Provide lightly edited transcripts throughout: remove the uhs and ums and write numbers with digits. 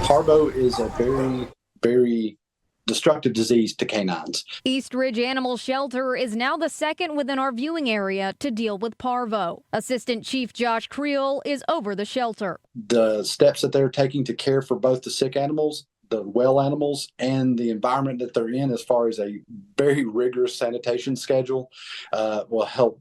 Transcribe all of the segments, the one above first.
Parvo is a very destructive disease to canines. East Ridge Animal Shelter is now the second within our viewing area to deal with Parvo. Assistant Chief Josh Creel is over the shelter. The steps that they're taking to care for both the sick animals, the well animals, and the environment that they're in, as far as a very rigorous sanitation schedule, will help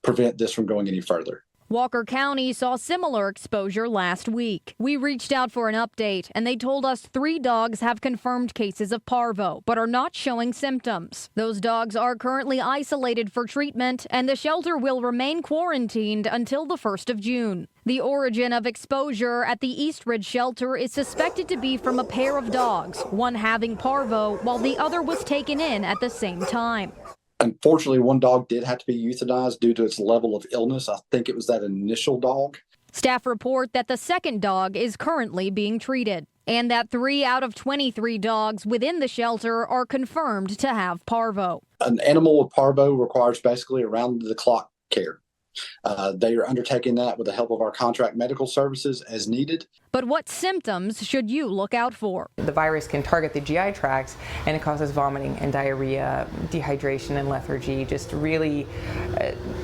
prevent this from going any further. Walker County saw similar exposure last week. We reached out for an update, and they told us 3 dogs have confirmed cases of Parvo, but are not showing symptoms. Those dogs are currently isolated for treatment, and the shelter will remain quarantined until the 1st of June. The origin of exposure at the East Ridge shelter is suspected to be from a pair of dogs, one having Parvo while the other was taken in at the same time. Unfortunately, one dog did have to be euthanized due to its level of illness. I think it was that initial dog. Staff report that the second dog is currently being treated, and that 3 out of 23 dogs within the shelter are confirmed to have Parvo. An animal with Parvo requires basically around-the-clock care. They are undertaking that with the help of our contract medical services as needed. But what symptoms should you look out for? The virus can target the GI tracts, and it causes vomiting and diarrhea, dehydration and lethargy. Just really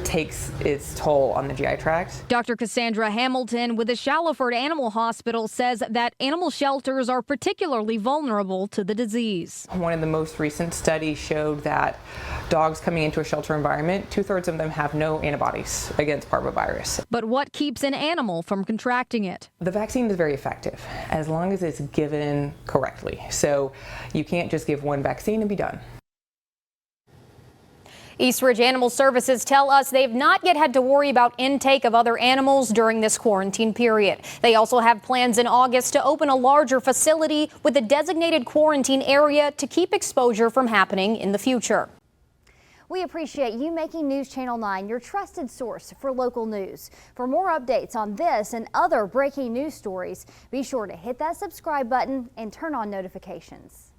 takes its toll on the GI tract. Dr. Cassandra Hamilton with the Shallowford Animal Hospital says that animal shelters are particularly vulnerable to the disease. One of the most recent studies showed that dogs coming into a shelter environment, 2/3 of them have no antibodies against parvovirus. But what keeps an animal from contracting it? The vaccine is very effective as long as it's given correctly. So you can't just give one vaccine and be done. East Ridge Animal Services tell us they've not yet had to worry about intake of other animals during this quarantine period. They also have plans in August to open a larger facility with a designated quarantine area to keep exposure from happening in the future. We appreciate you making News Channel 9 your trusted source for local news. For more updates on this and other breaking news stories, be sure to hit that subscribe button and turn on notifications.